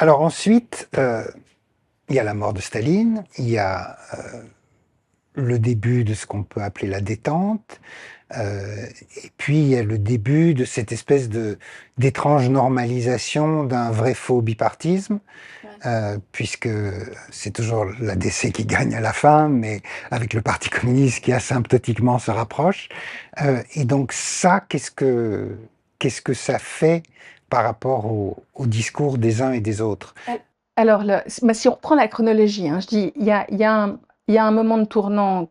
Alors ensuite, il y a la mort de Staline, il y a le début de ce qu'on peut appeler la détente, et puis il y a le début de cette espèce d'étrange normalisation d'un vrai faux bipartisme, Ouais. puisque c'est toujours l'ADC qui gagne à la fin, mais avec le Parti communiste qui asymptotiquement se rapproche. Et donc ça, qu'est-ce que ça fait par rapport au discours des uns et des autres? Alors, si on reprend la chronologie, hein, je dis, il y a un moment de tournant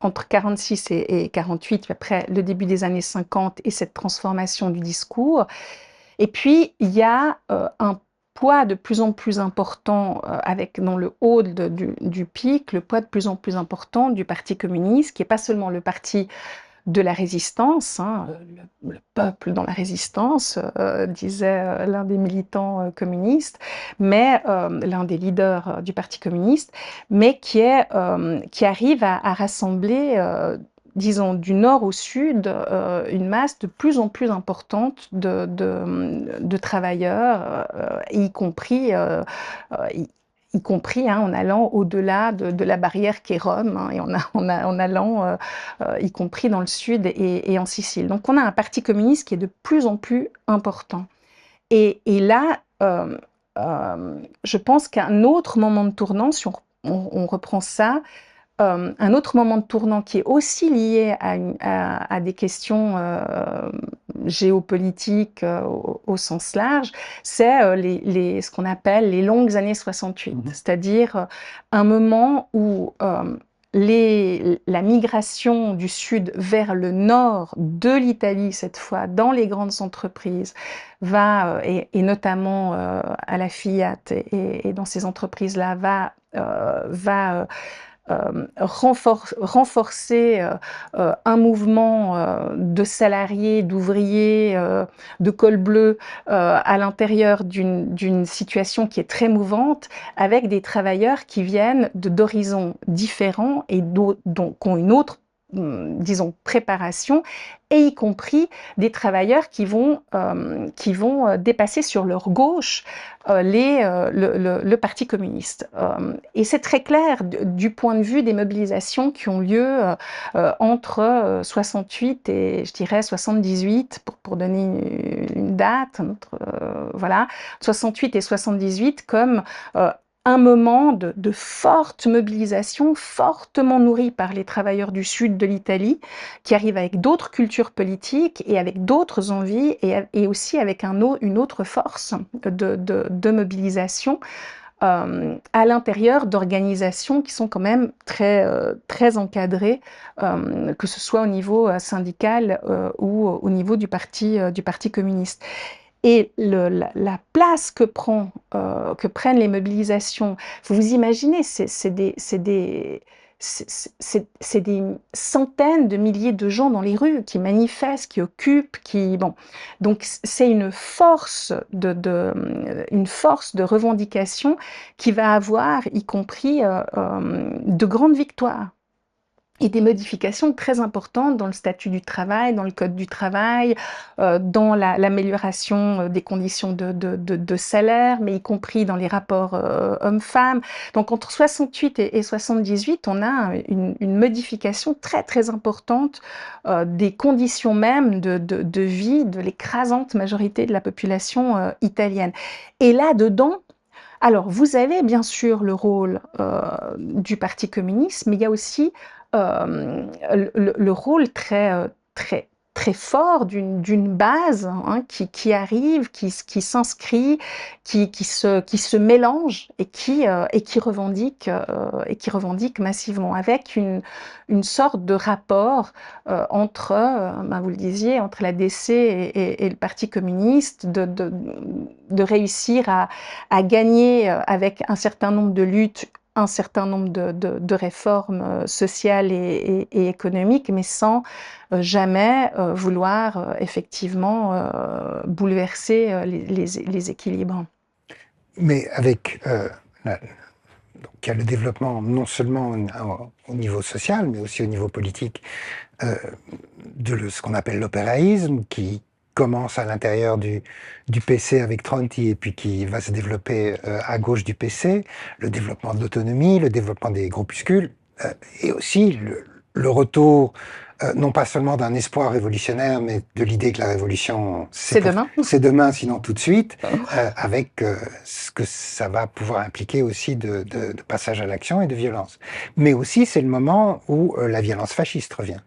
entre 46 et 48, puis après le début des années 50 et cette transformation du discours. Et puis, il y a un poids de plus en plus important avec dans le haut du pic, le poids de plus en plus important du Parti communiste, qui n'est pas seulement le parti de la résistance, hein, le peuple dans la résistance, disait l'un des militants communistes, mais l'un des leaders du Parti communiste, mais qui arrive à rassembler, disons, du nord au sud, une masse de plus en plus importante de travailleurs, y compris, y compris hein, en allant au-delà de la barrière qu'est Rome, hein, et en allant y compris dans le sud et en Sicile. Donc on a un parti communiste qui est de plus en plus important. Et là, je pense qu'un autre moment de tournant, si on reprend ça, un autre moment de tournant qui est aussi lié à des questions géopolitiques au sens large, c'est ce qu'on appelle les longues années 68, c'est-à-dire un moment où la migration du sud vers le nord de l'Italie, cette fois, dans les grandes entreprises, et notamment à la Fiat et dans ces entreprises-là, va renforcer un mouvement de salariés, d'ouvriers, de col bleu à l'intérieur d'une situation qui est très mouvante, avec des travailleurs qui viennent d'horizons différents et qui ont une autre disons, préparation, et y compris des travailleurs qui vont dépasser sur leur gauche le Parti communiste. Et c'est très clair du point de vue des mobilisations qui ont lieu entre 68 et, je dirais, 78, pour donner une date, voilà, 68 et 78 comme un moment de forte mobilisation, fortement nourrie par les travailleurs du sud de l'Italie, qui arrivent avec d'autres cultures politiques et avec d'autres envies, et aussi avec une autre force de mobilisation à l'intérieur d'organisations qui sont quand même très encadrées, que ce soit au niveau syndical ou au niveau du parti communiste. Et la place que prennent les mobilisations, vous imaginez, c'est des centaines de milliers de gens dans les rues qui manifestent, qui occupent, bon. Donc c'est une force de revendication qui va avoir, y compris, de grandes victoires et des modifications très importantes dans le statut du travail, dans le code du travail, dans l'amélioration des conditions de salaire, mais y compris dans les rapports hommes-femmes. Donc entre 68 et 78, on a une modification très très importante des conditions même de vie de l'écrasante majorité de la population italienne. Et là-dedans, alors, vous avez bien sûr le rôle du Parti communiste, mais il y a aussi le rôle très fort d'une base hein, qui arrive, qui s'inscrit, qui se mélange et qui revendique massivement, avec une sorte de rapport entre, vous le disiez, entre la DC et le Parti communiste, de réussir à gagner avec un certain nombre de luttes, un certain nombre de réformes sociales et économiques, mais sans jamais vouloir effectivement bouleverser les équilibres. Mais avec donc, il y a le développement non seulement au niveau social, mais aussi au niveau politique, de ce qu'on appelle l'opéraïsme, qui commence à l'intérieur du PC avec Tronti et puis qui va se développer à gauche du PC, le développement de l'autonomie, le développement des groupuscules, et aussi le retour non pas seulement d'un espoir révolutionnaire, mais de l'idée que la révolution, C'est demain. c'est demain, sinon tout de suite, avec ce que ça va pouvoir impliquer aussi de passage à l'action et de violence. Mais aussi, c'est le moment où la violence fasciste revient.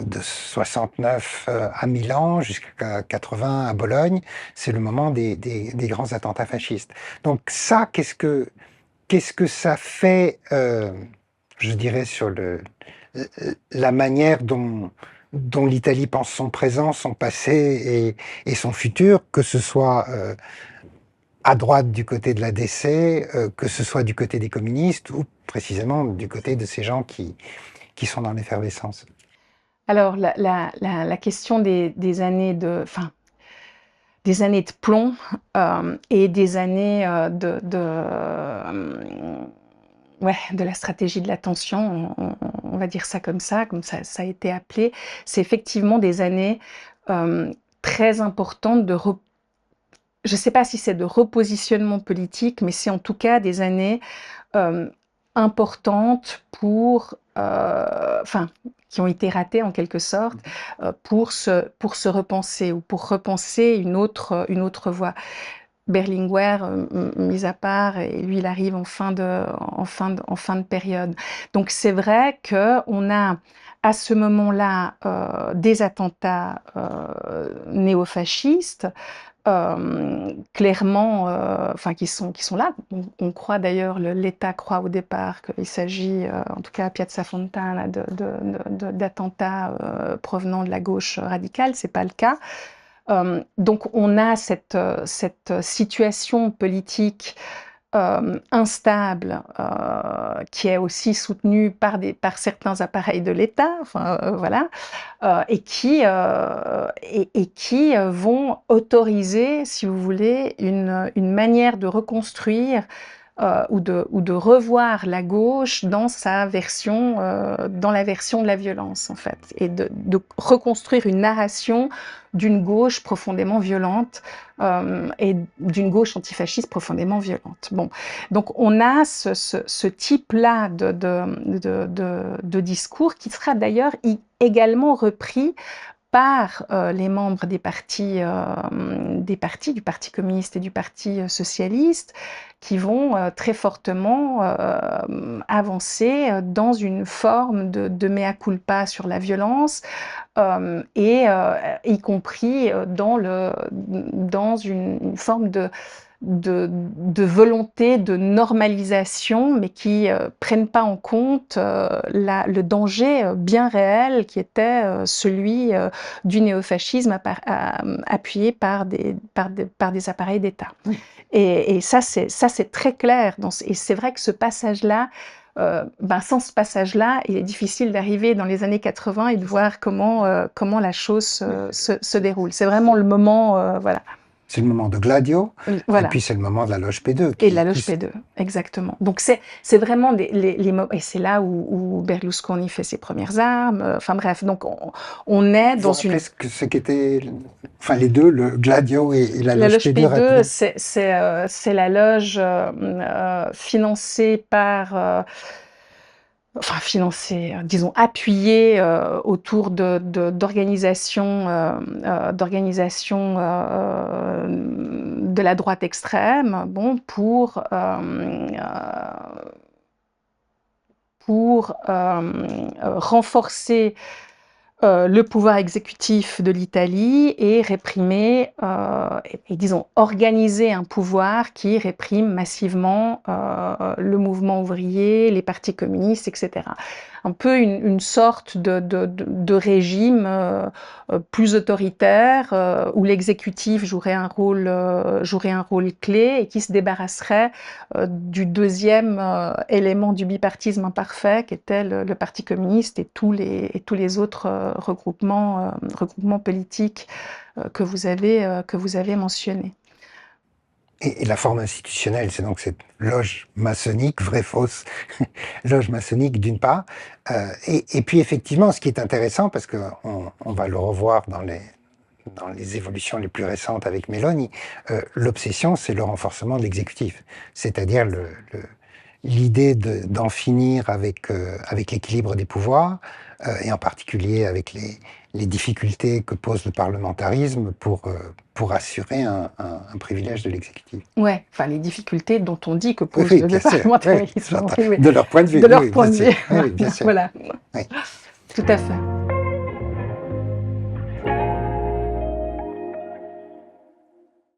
De 69 à Milan jusqu'à 80 à Bologne, c'est le moment des grands attentats fascistes. Donc ça, qu'est-ce que ça fait, je dirais, sur la manière dont l'Italie pense son présent, son passé et son futur, que ce soit à droite du côté de la DC, que ce soit du côté des communistes ou précisément du côté de ces gens qui sont dans l'effervescence. Alors, la question des années des années de plomb et des années ouais, de la stratégie de l'attention, on va dire ça comme ça a été appelé, c'est effectivement des années très importantes je ne sais pas si c'est de repositionnement politique, mais c'est en tout cas des années importantes qui ont été ratées en quelque sorte, pour se repenser ou pour repenser une autre voie. Berlinguer, mis à part, et lui, il arrive en fin de période. Donc c'est vrai qu'on a à ce moment-là des attentats néofascistes, clairement, qui sont là. On croit d'ailleurs, l'État croit au départ qu'il s'agit, en tout cas à Piazza Fontana, d'attentats provenant de la gauche radicale. C'est pas le cas. Donc on a cette situation politique instable, qui est aussi soutenue par certains appareils de l'État, voilà, et qui vont autoriser, si vous voulez, une manière de reconstruire ou de revoir la gauche dans la version de la violence, en fait, et de reconstruire une narration d'une gauche profondément violente et d'une gauche antifasciste profondément violente. Bon, donc on a ce type-là de discours qui sera d'ailleurs également repris par les membres du Parti communiste et du Parti socialiste, qui vont très fortement avancer dans une forme de mea culpa sur la violence, et y compris dans une forme de volonté de normalisation, mais qui prennent pas en compte le danger bien réel qui était celui du néofascisme appuyé par des appareils d'État. Oui. Et ça, c'est très clair. Et c'est vrai que ce passage-là, sans ce passage-là, il est difficile d'arriver dans les années 80 et de voir comment la chose se déroule. C'est vraiment le moment, voilà. C'est le moment de Gladio, voilà. Et puis c'est le moment de la loge P2. Et de la loge P2, exactement. Donc c'est vraiment les moments, et c'est là où Berlusconi fait ses premières armes, enfin bref, donc on est dans une... ce qu'étaient, les deux, le Gladio et la loge P2. La loge P2, c'est la loge financée par... disons appuyée autour d'organisations de la droite extrême, bon, pour renforcer le pouvoir exécutif de l'Italie et réprimer, et disons organiser un pouvoir qui réprime massivement le mouvement ouvrier, les partis communistes, etc. Un peu une sorte de régime plus autoritaire, où l'exécutif jouerait un rôle clé et qui se débarrasserait du deuxième élément du bipartisme imparfait qui était le Parti communiste et tous les autres regroupements politiques que vous avez mentionnés. Et la forme institutionnelle, c'est donc cette loge maçonnique, vraie fausse loge maçonnique d'une part, et puis effectivement, ce qui est intéressant, parce qu'on va le revoir dans les évolutions les plus récentes avec Meloni, l'obsession, c'est le renforcement de l'exécutif. C'est-à-dire l'idée d'en finir avec l'équilibre des pouvoirs, et en particulier avec les difficultés que pose le parlementarisme pour assurer un privilège de l'exécutif. Ouais, enfin les difficultés dont on dit que Oui, pose oui, le bien sûr. parlementarisme. Oui, Oui, oui. de leur point de vue. De leur Oui, point bien de sûr. vue. Oui, oui, bien sûr. Voilà, Oui. tout à fait.